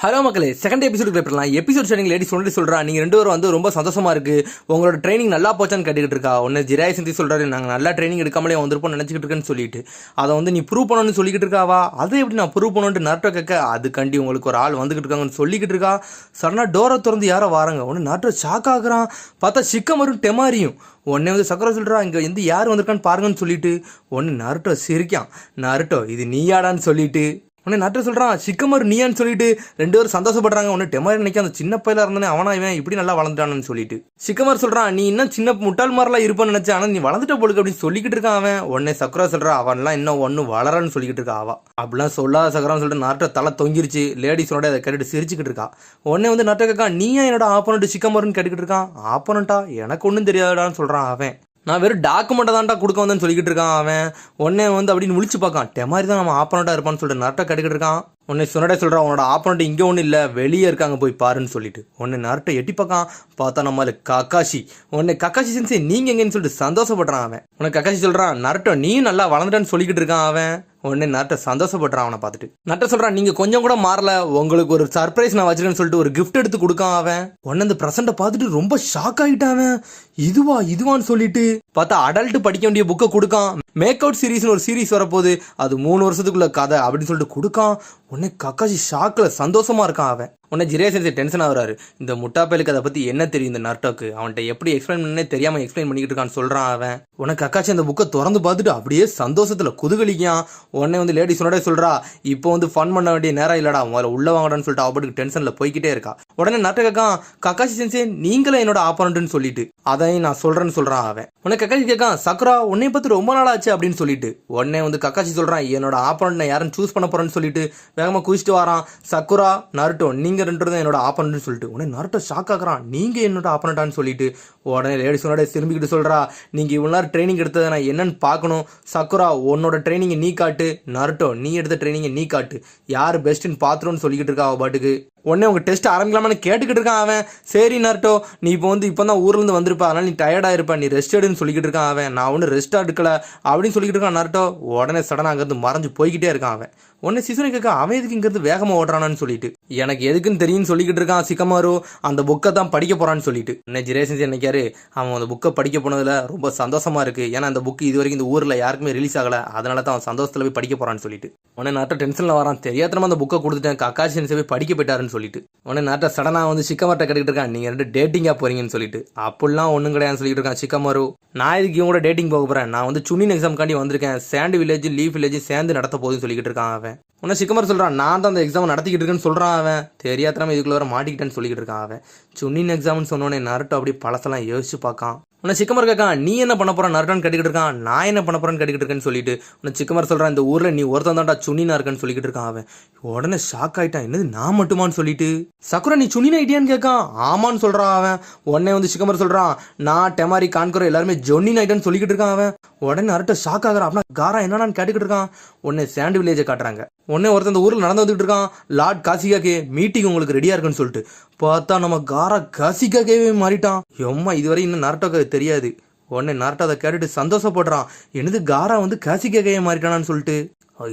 Hello மக்களே, second episode போயிடலாம். Episode starting lady சொல்றா, நீங்க ரெண்டு பேரும் வந்து ரொம்ப சந்தோஷமா இருக்கு, உங்களோட ட்ரைனிங் நல்லா போச்சான்னு கேட்டுக்கிட்டு இருக்கா. ஒன்னு ஜிராய் சிந்தி சொல்றாரு, நாங்க நல்லா ட்ரைனிங் எடுக்காமலே வந்திருப்போம் நினைச்சிட்டு இருக்கேன்னு சொல்லிட்டு அதை வந்து நீ ப்ரூவ் பண்ணணும்னு சொல்லிக்கிட்டு இருக்காவா. அதை எப்படி நான் ப்ரூவ் பண்ணணும்னு நாட்டோ கேட்க, அதுக்காண்டி உங்களுக்கு ஒரு ஆள் வந்துகிட்டு இருக்காங்கன்னு சொல்லிக்கிட்டு இருக்கா. சடனா டோரை திறந்து யாரோ வராங்க. ஒன்னு நாட்டோ ஷாக் ஆகுறான். பார்த்தா சிக்கமரும் டெமாரியும். உடனே வந்து சக்கரை சொல்றா, இங்க வந்து யார் வந்திருக்கான்னு பாருங்கன்னு சொல்லிட்டு ஒன்னு நாருட்டோ சிரிக்கான். நாருட்டோ இது நீயாடான்னு சொல்லிட்டு உடனே நாட்டோ சொல்றான், சிக்கமர் நீயான்னு சொல்லிட்டு ரெண்டு பேரும் சந்தோஷப்படுறாங்க. ஒன்னு டெமாரி நினைக்க அந்த சின்ன பையில இருந்தானே அவனா இவன் இப்படி நல்லா வளர்ந்துட்டானு சொல்லிட்டு சிக்கமர் சொல்றான், நீ இன்னும் சின்ன முட்டாள் மாதிரிலாம் இருப்பான்னு நினைச்சேன், ஆனா நீ வளர்ந்துட்ட போலுக்கு அப்படின்னு சொல்லிக்கிட்டு இருக்கான் அவன். உடனே சக்கரா சொல்றா, அவன்லாம் இன்னும் ஒன்னு வளரன்னு சொல்லிக்கிட்டு இருக்கா அவ. அப்படிலாம் சொல்லாத சக்கரான்னு சொல்லிட்டு நாட்டோ தலை தொங்கிருச்சு. லேடிஸோட அதை கேட்டுட்டு சிரிச்சுக்கிட்டு இருக்கா. உடனே வந்து நாட்டோ கேட்கா, நீயா என்னோட ஆப்போனண்ட் சிக்கமர்னு கேட்டுக்கிட்டு இருக்கான். ஆப்போனண்டா எனக்கு ஒன்றும் தெரியாதான்னு சொல்றான் அவன். நான் வெறும் டாக்குமெண்ட்டை தான்டா கொடுக்க வந்தேன்னு சொல்லிக்கிட்டு இருக்கான் அவன். உடனே வந்து அப்படின்னு முழிச்சு பார்க்கான். டெமாரி தான் நம்ம ஆப்போனண்டா இருப்பான்னு சொல்லிட்டு நாட்டோ கேட்டுக்கிட்டு இருக்கான். உன்னை சொன்னடே சொல்கிறான், உன்னோட ஆப்போனண்ட் இங்கே ஒன்றும் இல்லை, வெளியே இருக்காங்க, போய் பாருன்னு சொல்லிட்டு உன்னை நாட்டை எட்டி பார்க்கான். பார்த்தா நம்மள கக்காஷி. உன்னை கக்காஷி சென்சே நீங்கள் எங்கன்னு சொல்லிட்டு சந்தோஷப்படுறான் அவன். உனக்கு கக்காஷி சொல்கிறான், நரட்டோ நீயும் நல்லா வளர்ந்துட்டான்னு சொல்லிக்கிட்டு இருக்கான் அவன். உடனே நாட்டை சந்தோஷப்படுறான் அவனை பார்த்துட்டு. நட்டை சொல்கிறான், நீங்கள் கொஞ்சம் கூட மாறல, உங்களுக்கு ஒரு சர்ப்ரைஸ் நான் வச்சிருக்கேன்னு சொல்லிட்டு ஒரு கிஃப்ட் எடுத்து கொடுக்கான் அவன். உடனே அந்த ப்ரெசென்ட்டை பார்த்துட்டு ரொம்ப ஷாக் ஆகிட்டான் அவன். இதுவான்னு சொல்லிட்டு பார்த்தா அடல்ட் படிக்க வேண்டிய புக்கை கொடுக்கான். மேக் அவுட் சீரீஸ்னு ஒரு சீரீஸ் வரப்போகுது, அது 3 வருஷத்துக்குள்ள கதை அப்படின்னு சொல்லிட்டு கொடுக்கான். உடனே கக்காஷி ஷாக்ல சந்தோஷமா இருக்கான் அவன். உடனே ஜிரே சென்சே டென்ஷன் ஆகுறாரு. இந்த முட்டாப்பேலுக்கு அதை பத்தி என்ன தெரியும் இந்த நர்ட்டோக்கு, அவன்கிட்ட எப்படி எக்ஸ்பிளைன் பண்ணே தெரியாம எக்ஸ்பிளைன் பண்ணிக்கிட்டு இருக்கான்னு சொல்றான் அவன். உனக்கு கக்காஷி அந்த புக்கை திறந்து பார்த்துட்டு அப்படியே சந்தோஷத்துல குதுகலிக்கான். உடனே வந்து லேடி சொன்னடே சொல்றா, இப்போ வந்து ஃபன் பண்ண வேண்டிய நேரம் இல்லடா, முதல்ல உள்ள வாங்கடான்னு சொல்லிட்டு அவளுக்கு டென்ஷன்ல போய்கிட்டே இருக்கா. உடனே நர்ட்டோ கேட்கான், கக்காஷி சென்சே நீங்களே என்னோட ஆப்போனன்ட்னு சொல்லிட்டு அதையும் நான் சொல்றேன்னு சொல்றான் அவன். உடனே கக்காஷி கேட்கான், சக்ரா உன்னை பத்தி ரொம்ப நாள் ஆச்சு அப்படின்னு சொல்லிட்டு உடனே வந்து கக்காஷி சொல்றான், என்னோட ஆப்போனன்ட் யாரும் சூஸ் பண்ண போறேன்னு சொல்லிட்டு வேகமா குதிச்சுட்டு வரான். சக்குரா நருட்டோ நீங்க ரெண்டு தான் என்னோட ஆப்போனன்ட்னு சொல்லிட்டு உடனே நருட்டோ ஷாக் ஆகுறான், நீங்க என்னோட ஆப்போனன்ட்டான்னு சொல்லிட்டு. உடனே லேடி சொன்னோட திரும்பிக்கிட்டு சொல்றா, நீங்க இவ்வளவு நேரம் ட்ரைனிங் எடுத்ததை நான் என்னன்னு பார்க்கணும். சக்குரா உன்னோட ட்ரைனிங்கை நீ காட்டு, நருட்டோ நீ எடுத்த ட்ரைனிங்கை நீ காட்டு, யார் பெஸ்ட்னு பாத்துருன்னு சொல்லிக்கிட்டு இருக்கா அவ பாட்டுக்கு. உடனே உங்க டெஸ்ட் ஆரம்பிக்கலாமான்னு கேட்டுக்கிட்டு இருக்கான் அவன். சரி நருட்டோ, நீ இப்போ தான் ஊர்ல இருந்து வந்திருப்பா, அதனால நீ டயர்டா இருப்ப, நீ ரெஸ்ட் எடுன்னு சொல்லிக்கிட்டு இருக்கான் அவன். நான் ஒன்னும் ரெஸ்ட் எடுக்கல அப்படின்னு சொல்லிக்கிட்டு இருக்கான் நருட்டோ. உடனே சடனா அங்கிருந்து மறைஞ்சு போய்கிட்டே இருக்கான் அவன். உடனே சிசுனை கேட்க, அவன் எதுக்கு இங்கிருந்து வேகமா ஓடுறானான்னு சொல்லிட்டு எனக்கு எதுக்குன்னு தெரியும்னு சொல்லிக்கிட்டு இருக்கான் சிக்கமாரு. அந்த புக்கை தான் படிக்க போறான்னு சொல்லிட்டு உடனே ஜிரேசன் நினைக்காரு, அவன் அந்த புக்கை படிக்க போனதுல ரொம்ப சந்தோஷமா இருக்கு, ஏன்னா அந்த புக்கு இது வரைக்கும் இந்த ஊர்ல யாருக்குமே ரிலீஸ் ஆகல, அதனால தான் அவன் சந்தோஷத்துல போய் படிக்க போறான்னு சொல்லிட்டு உடனே நாட்டை டென்ஷன்ல வரான். தெரியாதனமா அந்த புக்கை கொடுத்துட்டேன், கக்காஷி சென்சே போய் படிக்க போயிட்டாருன்னு சொல்லிட்டு உடனே நாட்டை சடனா வந்து சிக்கமார்ட்ட கேட்டுக்கிட்டு இருக்கான், நீங்க ரெண்டு டேட்டிங்கா போறீங்கன்னு சொல்லிட்டு. அப்படிலாம் ஒன்றும் கிடையாதுன்னு சொல்லிட்டு இருக்கான் சிக்கமாரு. நான் இதுக்கு இவங்க கூட டேட்டிங் போக போறேன், நான் வந்து சுனின் எக்ஸாம்காண்டி வந்திருக்கேன், சாண்ட் வில்லேஜ் லீஃப் வில்லேஜ் சேர்ந்து நடத்த போகுதுன்னு சொல்லிக்கிட்டு இருக்கான் அவன். உடனே சிக்கமர் சொல்றான், நான் தான் அந்த எக்ஸாம் நடத்திக்கிட்டு இருக்கேன்னு சொல்றான் அவன். தெரியாதனமா இதுக்குள்ள வர மாட்டிக்கிட்டேன்னு சொல்லிக்கிட்டு இருக்கான் அவன். சுனின் எக்ஸாம்னு சொன்னோடனே நருட்டோ அப்படி பழசெல்லாம் யோசிச்சு பார்க்கான். உன்னை சிக்கமர் கேட்கான், நீ என்ன பண்ண போற நருட்டோன்னு கேட்டுக்கிட்டு இருக்கான். நான் என்ன பண்ண போறேன்னு கேட்டுக்கிட்டு இருக்கேன்னு சொல்லிட்டு உன்னை சிக்கமர் சொல்றான், இந்த ஊர்ல நீ ஒருத்தன் தான்டா சுனினா இருக்கன்னு சொல்லிக்கிட்டு இருக்கான் அவன். உடனே ஷாக் ஆயிட்டான், என்னது நான் மட்டுமான்னு சொல்லிட்டு. சக்குரா நீ சுனின் ஐடியான்னு கேட்கான். ஆமான்னு சொல்றான் அவன். உடனே வந்து சிக்கமர் சொல்றான், நான் டெமாரி கான்கரோ எல்லாருமே ஜொன்னின் ஐட்டன்னு சொல்லிக்கிட்டு இருக்கான் அவன். உடனே நருட்டோ ஷாக் ஆகுறான். அப்படின்னா காரா என்னன்னு கேட்டுக்கிட்டு இருக்கான். உடனே சாண்ட் வில்லேஜை காட்டுறாங்க. உடனே ஒருத்தன் இந்த ஊரில் நடந்து வந்துட்டு இருக்கான். லார்ட் காசிகாக்கே மீட்டிங் உங்களுக்கு ரெடியா இருக்குன்னு சொல்லிட்டு பார்த்தா நம்ம காரா காசிகாக்கேவே மாறிட்டான். எம்மா இதுவரை இன்னும் நருட்டோக்கு தெரியாது. உடனே நருட்டோ அதை கேட்டுட்டு சந்தோஷப்படுறான், என்னது காரா வந்து காசிகாக்கே மாறிட்டானான்னு சொல்லிட்டு.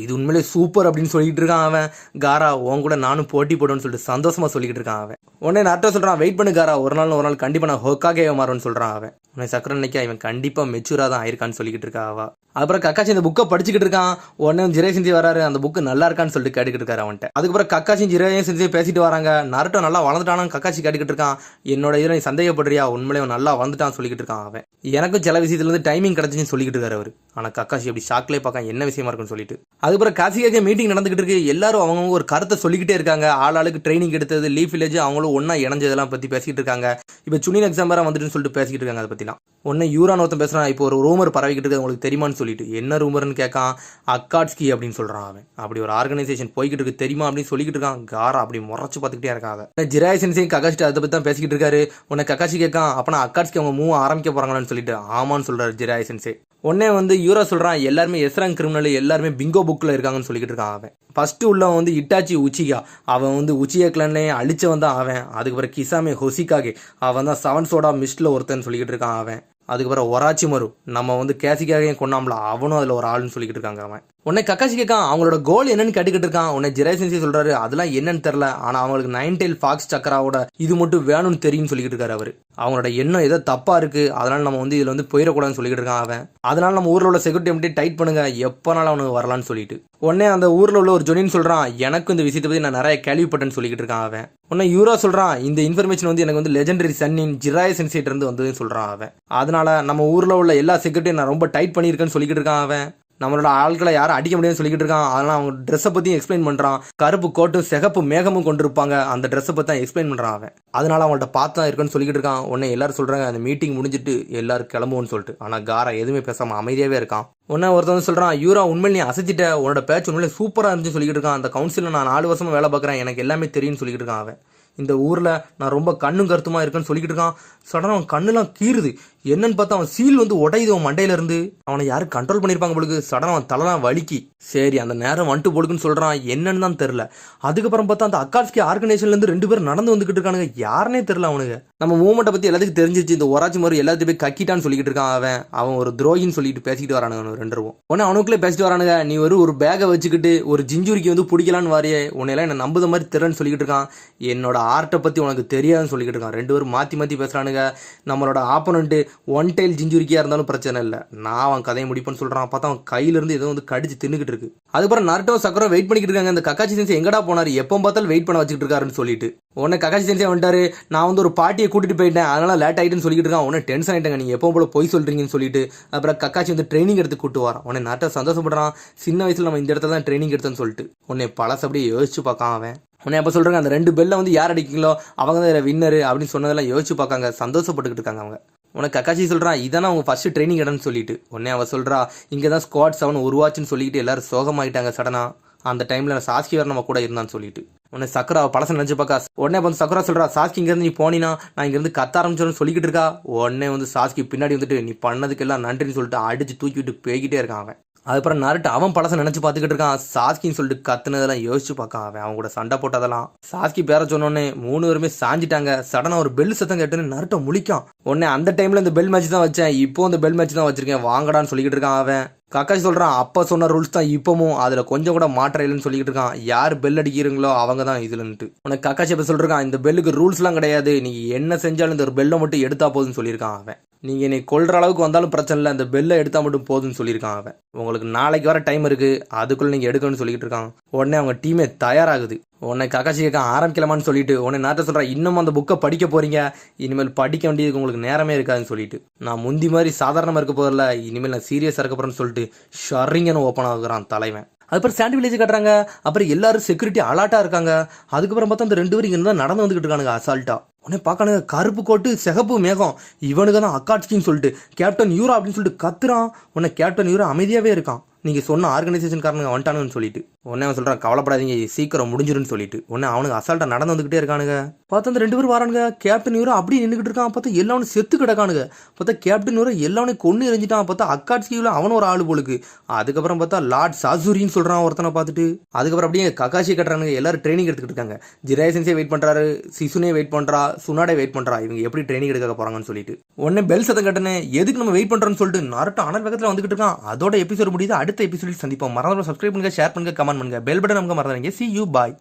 இது உண்மையிலே சூப்பர் அப்படின்னு சொல்லிட்டு இருக்கான் அவன். காரா உன் கூட நானும் போட்டி போடுன்னு சொல்லிட்டு சந்தோஷமா சொல்லிக்கிட்டு இருக்கான் அவன். உடனே நருட்டோ சொல்றான், வெயிட் பண்ணு காரா, ஒரு நாள் கண்டிப்பா நான் ஹோக்காகேவே மாறும்னு சொல்றான் அவன். உன்னை சக்கரை நினைக்க இவன் கண்டிப்பா மெச்சூரா தான் ஆயிருக்கான்னு சொல்லிக்கிட்டு இருக்கா அவ. அப்புறம் கக்காஷி இந்த புக்கை படிச்சுக்கிட்டு இருக்கான். உடனே ஜிரே செஞ்சு வராரு, அந்த புக்கு நல்லா இருக்கான்னு சொல்லிட்டு கேட்டுக்கிட்டு இருக்காரு அவன்கிட்ட. அதுக்கப்புறம் கக்காஷி ஜிரேயும் செஞ்சு பேசிட்டு வராங்க. நருட்டோ நல்லா வளர்ந்துட்டானு கக்காஷி கேட்டுக்கிட்டு இருக்கான். என்னோட இதில் நீ சந்தேகப்படுறியா, உண்மையிலே நல்லா வந்துட்டான்னு சொல்லிக்கிட்டு இருக்கான் அவன். எனக்கும் சில விஷயத்துல இருந்து டைமிங் கிடைச்சுன்னு சொல்லிக்கிட்டு இருக்காரு அவர். ஆனா கக்காஷி அப்படி ஷாக்லேயே பார்க்க என்ன விஷயமா இருக்குன்னு சொல்லிட்டு. அதுக்கப்புறம் காசிகாக மீட்டிங் நடந்துகிட்டு இருக்கு. எல்லாரும் அவங்க ஒரு கருத்தை சொல்லிக்கிட்டே இருக்காங்க. ஆளுக்கு ட்ரைனிங் எடுத்தது லீஃப் வில்லேஜ் அவங்களும் ஒன்னா இணைஞ்சதெல்லாம் பத்தி பேசிக்கிட்டு இருக்காங்க. இப்போ சுனின் எக்ஸாம் வேற வந்துட்டுன்னு சொல்லிட்டு பேசிக்கிட்டு இருக்காங்க. அதை பத்திலாம் ஒன்னு யூரான் ஒருத்தன் பேசுறான், இப்போ ஒரு ரூமர் பரவிக்கிட்டு இருக்கு உங்களுக்கு தெரியுமான்னு சொல்லிட்டு. என்ன ரூமர்னு கேட்கான். அக்காட்ஸ்கி அப்படின்னு சொல்றான் அவன். அப்படி ஒரு ஆர்கனைசேஷன் போய்கிட்டு இருக்கு தெரியுமா அப்படின்னு சொல்லிக்கிட்டு இருக்கான். காரா அப்படி முறைச்சு பார்த்துக்கிட்டே இருக்காங்க. ஜிராய் சென்சே கக்காஷி அதை பத்தி தான் பேசிக்கிட்டு இருக்காரு. உன்னை கக்காஷி கேட்கான், அப்பனா அக்காட்ஸ்கி அவங்க மூவ் ஆரம்பிக்க போறாங்களான்னு சொல்லிட்டு. ஆமான்னு சொல்றாரு ஜிராய் சென்சே. உடனே வந்து யூரா சொல்றான், எல்லாருமே எஸ்ராங் கிரிமினல் எல்லாருமே பிங்கோ புக்ல இருக்காங்கன்னு சொல்லிக்கிட்டு இருக்கான் அவன். ஃபர்ஸ்ட் உள்ளவன் வந்து இட்டாச்சி உச்சிகா, அவன் வந்து உச்சியா கிளான்லேயே அழிச்சவன் தான் அவன். அதுக்கப்புறம் கிசாமே ஹொசிகாகே, அவன் தான் 7 சோடா மிஸ்ட்ல ஒருத்தன் சொல்லிக்கிட்டு இருக்கான் அவன். அதுக்கப்புறம் ஒராச்சிமரு நம்ம வந்து கேசிக்காக கொண்டாமல அவனும் அதில் ஒரு ஆளுன்னு சொல்லிக்கிட்டு இருக்காங்க. அவன் உன்னை கக்காசி கேட்கான் அவங்களோட கோல் என்னன்னு கேட்டுக்கிட்டு இருக்கான். உன்னை ஜிராய் சென்சை சொல்றாரு அதெல்லாம் என்னன்னு தெரியல, ஆனா அவங்களுக்கு 9 tail ஃபாக்ஸ் சக்கராவோட இது மட்டும் வேணும்னு தெரியும்னு சொல்லிக்கிட்டு இருக்காரு அவரு. அவங்களோட எண்ணம் ஏதோ தப்பா இருக்கு, அதனால நம்ம வந்து இதுல வந்து போயிடக்கூடாதுன்னு சொல்லிக்கிட்டு இருக்கான் அவன். அதனால நம்ம ஊர்ல உள்ள செக்யூரிட்டி மட்டும் டைட் பண்ணுங்க, எப்பனாலும் அவனுக்கு வரலான்னு சொல்லிட்டு உடனே அந்த ஊர்ல உள்ள ஒரு ஜொனின்னு சொல்றான் எனக்கு இந்த விஷயத்தை பத்தி நான் நிறைய கேள்விப்பட்டேன்னு சொல்லிக்கிட்டு இருக்கான் அவன். உடனே யூரா சொல்றான் இந்த இன்ஃபர்மேஷன் வந்து எனக்கு வந்து லெஜெண்டரி சன்னின் ஜிராய் சென்சைட் இருந்து வந்ததுன்னு சொல்றான் அவன். அதனால நம்ம ஊர்ல உள்ள எல்லா செக்யூரிட்டியும் நான் ரொம்ப டைட் பண்ணியிருக்கேன்னு சொல்லிக்கிட்டு இருக்கான் அவன். நம்மளோட ஆட்களை யாரும் அடிக்க முடியாதுன்னு சொல்லிக்கிட்டு இருக்கான். அதனால அவங்க ட்ரெஸ்ஸை பத்தியும் எக்ஸ்பிளைன் பண்றான். கருப்பு கோட்டும் சிகப்பு மேகமும் கொண்டிருப்பாங்க, அந்த ட்ரெஸ்ஸை பத்தி தான் எக்ஸ்பிளைன் பண்றான் அவன். அதனால அவங்கள்ட்ட பார்த்தா இருக்குன்னு சொல்லிக்கிட்டு இருக்கான். உடனே எல்லாரும் சொல்றாங்க அந்த மீட்டிங் முடிஞ்சிட்டு எல்லாரும் கிளம்புவோம்னு சொல்லிட்டு. ஆனா காரா எதுவுமே பேசாம அமைதியாவே இருக்கான். உடனே ஒருத்தவங்க சொல்றான் யூரா உண்மையில நீ அசைச்சிட்ட, உன்னோட பேச்சு உண்மையில சூப்பரா இருந்துச்சு சொல்லிக்கிட்டு இருக்கான். அந்த கவுன்சிலில் நான் 4 வருஷமா வேலை பார்க்குறேன், எனக்கு எல்லாமே தெரியும்னு சொல்லிக்கிட்டு இருக்கான் அவன். இந்த ஊர்ல நான் ரொம்ப கண்ணும் கருத்துமா இருக்குன்னு சொல்லிக்கிட்டு இருக்கான். சடனா அவன் கண்ணுலாம் கீறுது. என்னன்னு பார்த்தா அவன் சீல் வந்து உடையுது அவன் மண்டையில இருந்து. அவனை யாரும் கண்ட்ரோல் பண்ணிருப்பாங்க பொழுது. சடனா அவன் தலைலாம் வலிக்கி சரி அந்த நேரம் வந்துட்டு போடுக்குன்னு சொல்றான். என்னன்னு தான் தெரியல. அதுக்கப்புறம் பார்த்தா அந்த அக்காட்ஸ்கி ஆர்கனைசேஷன்ல இருந்து 2 பேரும் நடந்து வந்துகிட்டு இருக்கானுங்க. யாருனே தெரியல அவனுக்கு. நம்ம மூவ்மெண்ட்டை பத்தி எல்லாத்துக்கும் தெரிஞ்சிச்சு. இந்த ஒராச்சி மாதிரி எல்லாத்தையும் போய் கக்கிட்டான்னு சொல்லிக்கிட்டு இருக்கான் அவன். அவன் ஒரு துரோகின்னு சொல்லிட்டு பேசிக்கிட்டு வரானுங்க 2 பேரும். உடனே அவனுக்குள்ளே பேசிட்டு வரானுங்க. நீ ஒரு பேகை வச்சுக்கிட்டு ஒரு ஜிஞ்சுரிக்கு வந்து பிடிக்கலான்னு வாரியே, உன்னையெல்லாம் என்ன நம்புத மாதிரி திறன்னு சொல்லிக்கிட்டு இருக்கான். என்னோட ஆர்ட்டை பத்தி உனக்கு தெரியாதுன்னு சொல்லிக்கிட்டு இருக்கான். 2 பேரும் மாத்தி மாத்தி பேசுறானுங்க. நம்மளோட ஆப்போனண்ட் 1 tail ஜிஞ்சுரிக்கியா இருந்தாலும் பிரச்சனை இல்லை, நான் அவன் கதையை முடிப்பேன்னு சொல்றான். பார்த்தா அவன் கையில இருந்து ஏதோ வந்து கடிச்சு தின்னுக்கிட்டு இருக்கு. அதுக்கப்புறம் நருட்டோ சக்கரம் வெயிட் பண்ணிக்கிட்டு இருக்காங்க. இந்த கக்காச்சி சென்சை எங்கடா போனாரு, எப்போ பார்த்தாலும் வெயிட் பண்ண வச்சுக்கிட்டு இருக்காருன்னு சொல்லிட்டு. உடனே கக்காச்சி சென்சை வந்துட்டாரு. நான் வந்து ஒரு பார்ட்டியை கூட்டிட்டு போயிட்டேன், அதனால லேட் ஆயிட்டுன்னு சொல்லிட்டு இருக்கான். உடனே டென்ஷன் ஆயிட்டாங்க, நீங்க எப்போ போல போய் சொல்றீங்கன்னு சொல்லிட்டு. அப்புறம் கக்காச்சி வந்து ட்ரைனிங் எடுத்து கூட்டு வரான். உடனே நருட்டோ சந்தோஷப்படுறான். சின்ன வயசுல நம்ம இந்த இடத்துல தான் ட்ரைனிங் எடுத்தோன்னு சொல்லிட்டு. உடனே பழசு அப்படியே யோசிச்சு பார்க்கான் அவன். உடனே அப்போ சொல்றாங்க அந்த 2 பெல்ல வந்து யார் அடிக்கீங்களோ அவங்க தான் வின்னரு அப்படின்னு சொன்னதெல்லாம் யோசிச்சு பார்க்காங்க. சந்தோஷப்பட்டுக்கிட்டு இருக்காங்க அவங்க. உனக்கு கக்காச்சி சொல்றான் இதானே அவங்க ஃபர்ஸ்ட் ட்ரைனிங் இடம்னு சொல்லிட்டு. உடனே அவ சொல்றா இங்கே தான் ஸ்குவாட் 7 உருவாச்சுன்னு சொல்லிட்டு எல்லாரும் சோகமாயிட்டாங்க சடனா. அந்த டைம்ல சாஸ்கி வேற நம்ம கூட இருந்தான்னு சொல்லிட்டு. உடனே சக்கரா பழச நினைச்சு பார்க்கா. உடனே வந்து சக்கரா சொல்றா சாஸ்கி இங்கிருந்து நீ போனினா நான் இங்கிருந்து கத்த ஆரம்பிச்சோன்னு சொல்லிக்கிட்டு இருக்கா. உடனே வந்து சாஸ்கி பின்னாடி வந்துட்டு நீ பண்ணதுக்கு எல்லாம் நன்றின்னு சொல்லிட்டு அடிச்சு தூக்கி விட்டு போய்கிட்டே இருக்கான் அவன். அதுக்கப்புறம் நருட்டோ அவன் பழச நினைச்சு பார்த்துக்கிட்டு இருக்கான். சாஸ்கின்னு சொல்லிட்டு கத்துனதெல்லாம் யோசிச்சு பார்க்கான் அவன். அவங்க கூட சண்டை போட்டதெல்லாம் சாஸ்கி பேர சொன்னோடனே 3 பேருமே சாஞ்சிட்டாங்க. சடனா ஒரு பெல் சத்தம் கேட்டுன்னு நருட்டோ முழிக்கான். உடனே அந்த டைம்ல இந்த பெல் மேட்ச் தான் வச்சேன், இப்போ இந்த பெல் மேட்ச் தான் வச்சிருக்கேன் வாங்கடான்னு சொல்லிக்கிட்டு இருக்கான் அவன். கக்காசி சொல்றான் அப்ப சொன்ன ரூல்ஸ் தான் இப்பவும், அதுல கொஞ்சம் கூட மாற்றம் இல்லைன்னு சொல்லிக்கிட்டு இருக்கான். யார் பெல் அடிக்கிறீங்களோ அவங்க தான் இதுலன்ட்டு. உனக்கு கக்காசி அப்ப சொல்றான் இந்த பெல்லுக்கு ரூல்ஸ் எல்லாம் கிடையாது, நீங்க என்ன செஞ்சாலும் இந்த ஒரு பெல்லை மட்டும் எடுத்தா போதுன்னு சொல்லியிருக்கான் அவன். நீங்க என்னை கொல்ற அளவுக்கு வந்தாலும் பிரச்சனை இல்லை, அந்த பெல்லை எடுத்தா மட்டும் போதுன்னு சொல்லியிருக்கான் அவன். உங்களுக்கு நாளைக்கு வர டைம் இருக்கு, அதுக்குள்ள நீங்க எடுக்கணும்னு சொல்லிட்டு இருக்கான். உடனே அவங்க டீமே தயாராகுது. உன்னை கக்காசி கேட்க ஆரம்பிக்கலாமான்னு சொல்லிட்டு உடனே நாட்ட சொல்றா இன்னும் அந்த புக்கை படிக்க போறீங்க, இனிமேல் படிக்க வேண்டியதுக்கு உங்களுக்கு நேரமே இருக்காதுன்னு சொல்லிட்டு. நான் முந்தி மாதிரி சாதாரணமா இருக்க போதில்ல, இனிமேல் நான் சீரியஸா இருக்க போறேன்னு சொல்லிட்டு ஷர்ரிங்கன்னு ஓப்பன் ஆகுறான் தலைவன். அதுக்கப்புறம் சாண்டி வில்லேஜ் கட்டுறாங்க. அப்புறம் எல்லாரும் செக்யூரிட்டி அலர்ட்டா இருக்காங்க. அதுக்கப்புறம் பார்த்தா அந்த 2 பேரும் இங்க தான் நடந்து வந்துகிட்டு இருக்கானுங்க அசால்ட்டா. உடனே பார்க்கானுங்க கருப்பு கோட்டு சிகப்பு மேகம், இவனுக்கு தான் அக்காட்ஸ்கின்னு சொல்லிட்டு கேப்டன் யூரா அப்படின்னு சொல்லிட்டு கத்துறான். உடனே கேப்டன் யூரா அமைதியாவே இருக்கான். நீங்க சொன்ன ஆர்கனைசேஷன் காரணங்க வந்துட்டானுன்னு சொல்லிட்டு. உடனே அவன் சொல்றான் கவலைப்படாதீங்க சீக்கிரம் முடிஞ்சிருன்னு சொல்லிட்டு. உடனே அவனுக்கு அசால்ட்டா நடந்து வந்துகிட்டே இருக்கானுங்க. பார்த்தா அந்த 2 பேரும் வரானுங்க. கேப்டன் யூரா அப்படி நின்றுகிட்டு இருக்கான். பார்த்தா எல்லாவனும் செத்து கிடக்கானுங்க. பார்த்தா கேப்டன் யூரா எல்லாவனையும் கொண்டு எரிஞ்சிட்டான். பார்த்தா அக்காட்ஸ்கில அவனும் ஒரு ஆளு போலுக்கு. அதுக்கப்புறம் பார்த்தா லார்ட் சாசூரின்னு சொல்றான் ஒருத்தனை பார்த்துட்டு. அதுக்கப்புறம் அப்படியே கக்காசி கட்டுறானுங்க. எல்லாரும் ட்ரைனிங் எடுத்துக்கிட்டு இருக்காங்க. ஜிராய் சென்சை வெயிட் பண்றாரு, சிசுனே வெயிட் பண்றா, சுனாடே வெயிட் பண்றா. இவங்க எப்படி ட்ரைனிங் எடுக்க போறாங்கன்னு சொல்லிட்டு. உடனே பெல் சத்தம் கட்டனே எதுக்கு நம்ம வெயிட் பண்றோம்னு சொல்லிட்டு நருட்டோ அனல் வேகத்துல வந்துகிட்டு இருக்கான். அதோட எபிசோட் முடியுது. அடுத்த எபிசோடில் சந்திப்போம். மறந்துடாம சப்ஸ்கிரைப் பண்ணுங்க, ஷேர் பண்ணுங்க, கமெண்ட் பண்ணுங்க, பெல் பட்டன் நமக்கு மறந்துடுங்க. See you, bye.